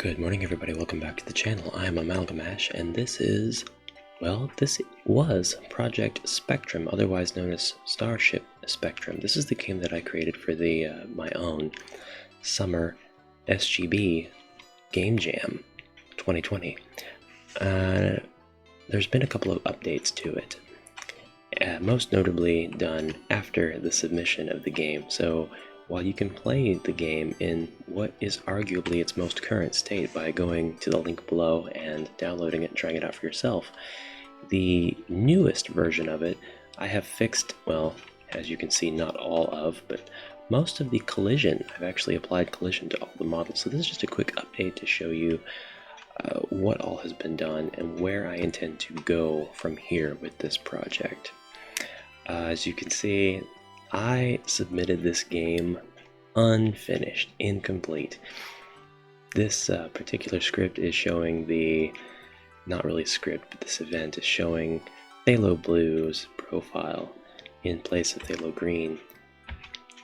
Good morning everybody, welcome back to the channel. I am AmalgamAsh, and this was Project Spectrum, otherwise known as Starship Spectrum. This is the game that I created for the my own summer SGB Game Jam 2020. There's been a couple of updates to it, most notably done after the submission of the game. So while you can play the game in what is arguably its most current state by going to the link below and downloading it and trying it out for yourself, the newest version of it, I have fixed, well, as you can see, not all of, but most of the collision. I've actually applied collision to all the models. So this is just a quick update to show you what all has been done and where I intend to go from here with this project. As you can see, I submitted this game unfinished, incomplete. This particular script is showing the, not really script, but this event is showing Phthalo Blue's profile in place of Phthalo Green.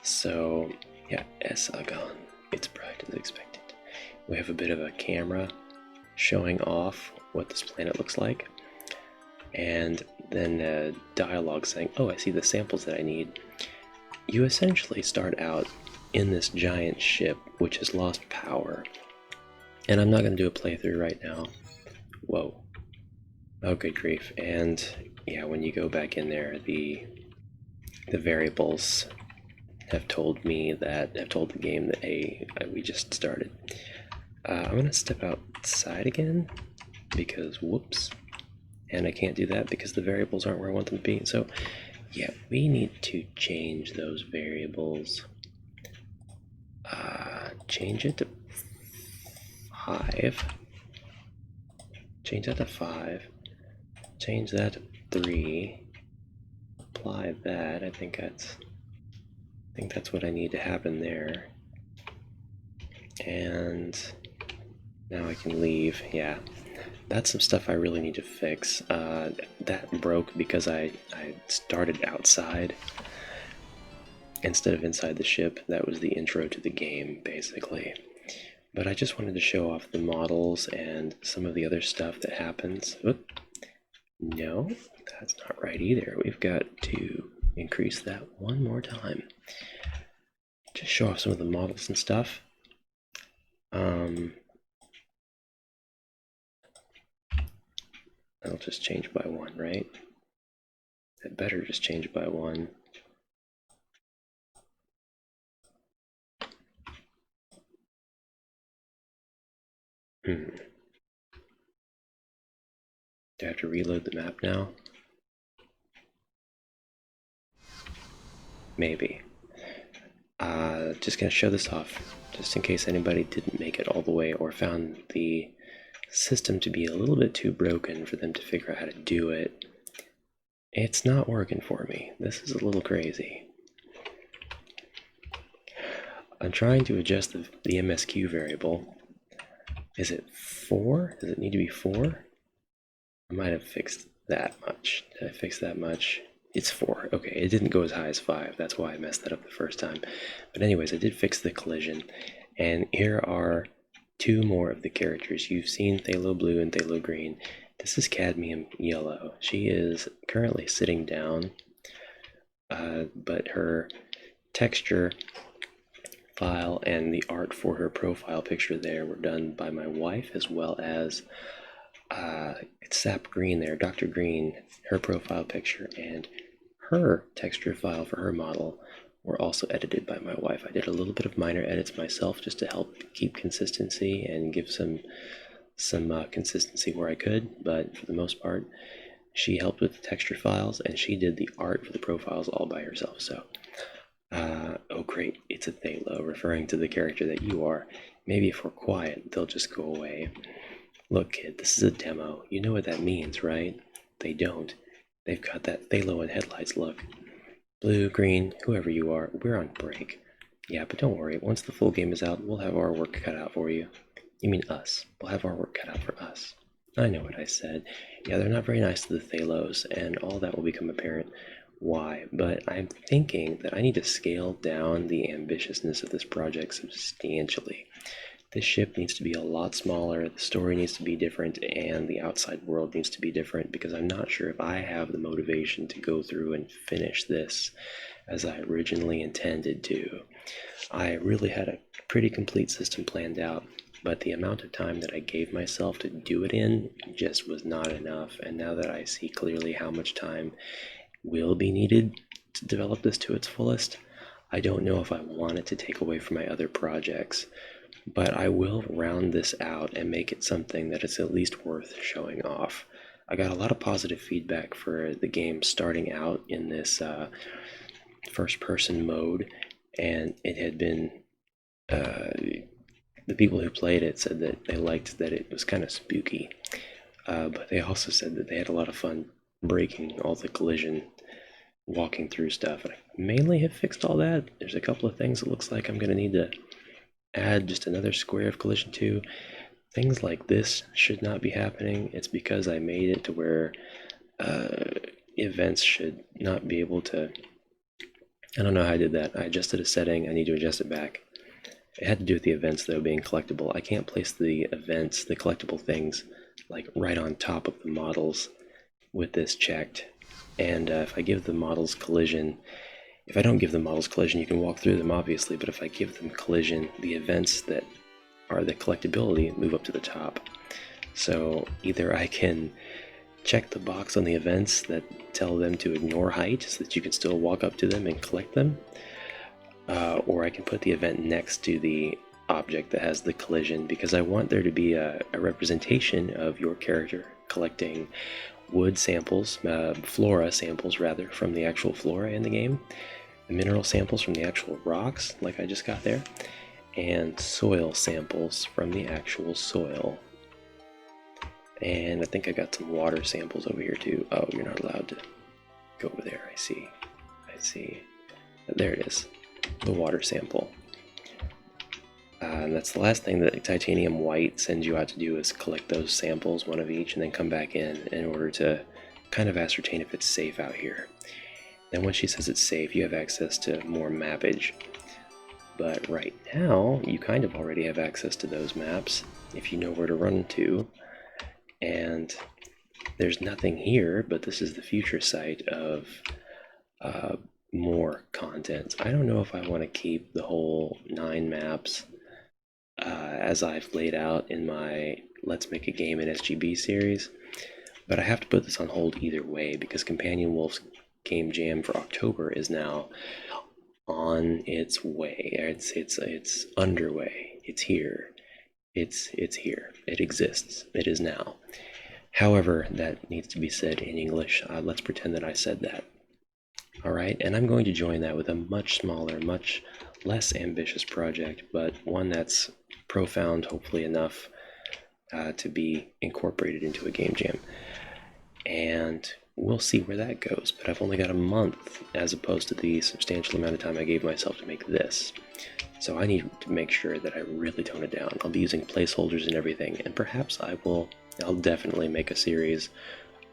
So yeah, Sagan, it's bright as expected. We have a bit of a camera showing off what this planet looks like, and then a dialogue saying, oh, I see the samples that I need. You essentially start out in this giant ship which has lost power, and I'm not going to do a playthrough right now. Whoa, oh good grief. And yeah, when you go back in there, the variables have told the game that we just started. I'm going to step outside again because whoops, and I can't do that because the variables aren't where I want them to be. So yeah, we need to change those variables. Change it to 5. Change that to 5. Change that to 3. Apply that. I think that's what I need to happen there. And now I can leave. Yeah, that's some stuff I really need to fix. That broke because I started outside instead of inside the ship. That was the intro to the game, basically. But I just wanted to show off the models and some of the other stuff that happens. Oop. No, that's not right either. We've got to increase that one more time. Just show off some of the models and stuff. I'll just change by 1, right? I better just change by 1. Do I have to reload the map now? Maybe. Just gonna show this off, just in case anybody didn't make it all the way or found the system to be a little bit too broken for them to figure out how to do it. It's not working for me. This is a little crazy. I'm trying to adjust the MSQ variable. Is it 4? Does it need to be 4? I might have fixed that much. Did I fix that much? It's 4. Okay, it didn't go as high as 5. That's why I messed that up the first time. But anyways, I did fix the collision. And here are 2 more of the characters. You've seen Phthalo Blue and Phthalo Green. This is Cadmium Yellow. She is currently sitting down, but her texture file and the art for her profile picture there were done by my wife, as well as it's Sap Green there, Dr. Green, her profile picture and her texture file for her model were also edited by my wife. I did a little bit of minor edits myself just to help keep consistency and give some consistency where I could, but for the most part, she helped with the texture files and she did the art for the profiles all by herself. So, oh great, it's a Phthalo, referring to the character that you are. Maybe if we're quiet, they'll just go away. Look, kid, this is a demo. You know what that means, right? They don't. They've got that Phthalo and headlights look. Blue, green, whoever you are, we're on break. Yeah, but don't worry. Once the full game is out, we'll have our work cut out for you. You mean us. We'll have our work cut out for us. I know what I said. Yeah, they're not very nice to the Phthalos, and all that will become apparent why. But I'm thinking that I need to scale down the ambitiousness of this project substantially. this ship needs to be a lot smaller, the story needs to be different, and the outside world needs to be different, because I'm not sure if I have the motivation to go through and finish this as I originally intended to. I really had a pretty complete system planned out, but the amount of time that I gave myself to do it in just was not enough, and now that I see clearly how much time will be needed to develop this to its fullest, I don't know if I want it to take away from my other projects. But I will round this out and make it something that is at least worth showing off. I got a lot of positive feedback for the game starting out in this first-person mode, and it had been the people who played it said that they liked that it was kind of spooky, but they also said that they had a lot of fun breaking all the collision, walking through stuff. And I mainly have fixed all that. There's a couple of things it looks like I'm going to need to add just another square of collision to. Things like this should not be happening. It's because I made it to where events should not be able to... I don't know how I did that. I adjusted a setting. I need to adjust it back. It had to do with the events, though, being collectible. I can't place the events, the collectible things, like right on top of the models with this checked. And if I give the models collision... If I don't give them models collision, you can walk through them, obviously, but if I give them collision, the events that are the collectability move up to the top. So either I can check the box on the events that tell them to ignore height so that you can still walk up to them and collect them, or I can put the event next to the object that has the collision, because I want there to be a representation of your character collecting wood samples, flora samples rather, from the actual flora in the game, the mineral samples from the actual rocks, like I just got there, and soil samples from the actual soil. And I think I got some water samples over here too. Oh, you're not allowed to go over there. I see. There it is, the water sample. And that's the last thing that Titanium White sends you out to do, is collect those samples, one of each, and then come back in order to kind of ascertain if it's safe out here. Then once she says it's safe, you have access to more mappage. But right now, you kind of already have access to those maps if you know where to run to. And there's nothing here, but this is the future site of more content. I don't know if I want to keep the whole 9 maps as I've laid out in my Let's Make a Game in SGB series, but I have to put this on hold either way, because Companion Wolf's Game Jam for October is now on its way. It's underway. It's here. It's here. It exists. It is now. However, that needs to be said in English. Let's pretend that I said that. Alright, and I'm going to join that with a much smaller, much less ambitious project, but one that's profound, hopefully enough to be incorporated into a game jam. And we'll see where that goes, but I've only got a month as opposed to the substantial amount of time I gave myself to make this. So I need to make sure that I really tone it down. I'll be using placeholders and everything, and perhaps I'll definitely make a series,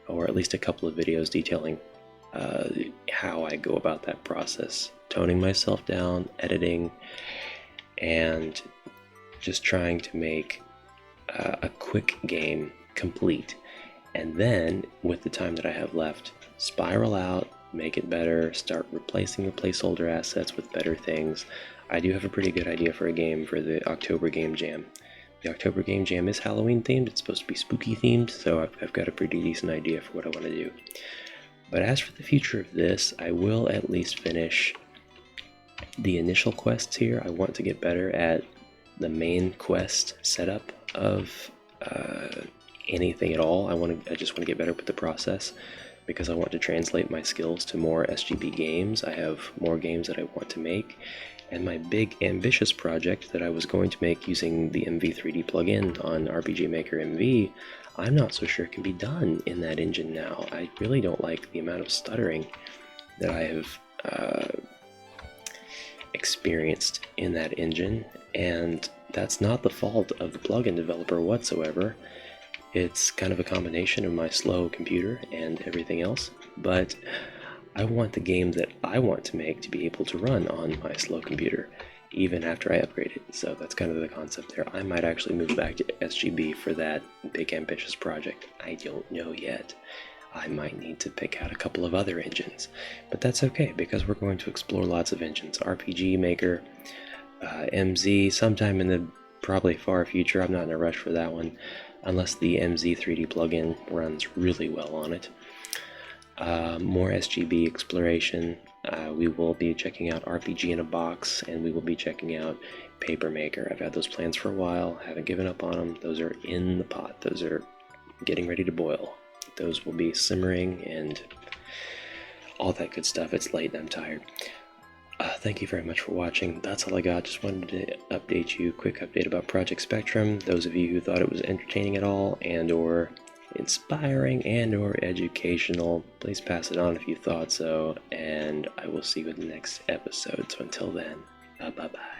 or at least a couple of videos detailing how I go about that process. Toning myself down, editing, and just trying to make a quick game complete. And then, with the time that I have left, spiral out, make it better, start replacing the placeholder assets with better things. I do have a pretty good idea for a game for the October Game Jam. The October Game Jam is Halloween themed, it's supposed to be spooky themed, so I've got a pretty decent idea for what I want to do. But as for the future of this, I will at least finish the initial quests here. I want to get better at the main quest setup of anything at all. I just want to get better with the process, because I want to translate my skills to more SGB games. I have more games that I want to make, and my big ambitious project that I was going to make using the MV3D plugin on RPG Maker MV, I'm not so sure it can be done in that engine now. I really don't like the amount of stuttering that I have experienced in that engine, and that's not the fault of the plugin developer whatsoever. It's kind of a combination of my slow computer and everything else, but I want the game that I want to make to be able to run on my slow computer. even after I upgrade it. So that's kind of the concept there. I might actually move back to SGB for that big ambitious project. I don't know yet. I might need to pick out a couple of other engines, but that's okay because we're going to explore lots of engines. RPG Maker, MZ, sometime in the probably far future. I'm not in a rush for that one, unless the MZ 3D plugin runs really well on it. More SGB exploration. We will be checking out RPG in a Box, and we will be checking out Paper Maker. I've had those plans for a while, haven't given up on them. Those are in the pot. Those are getting ready to boil. Those will be simmering and all that good stuff. It's late and I'm tired. Thank you very much for watching. That's all I got. Just wanted to update you. Quick update about Project Spectrum. Those of you who thought it was entertaining at all and or inspiring and or educational, please pass it on if you thought so, and I will see you in the next episode. So until then, bye bye.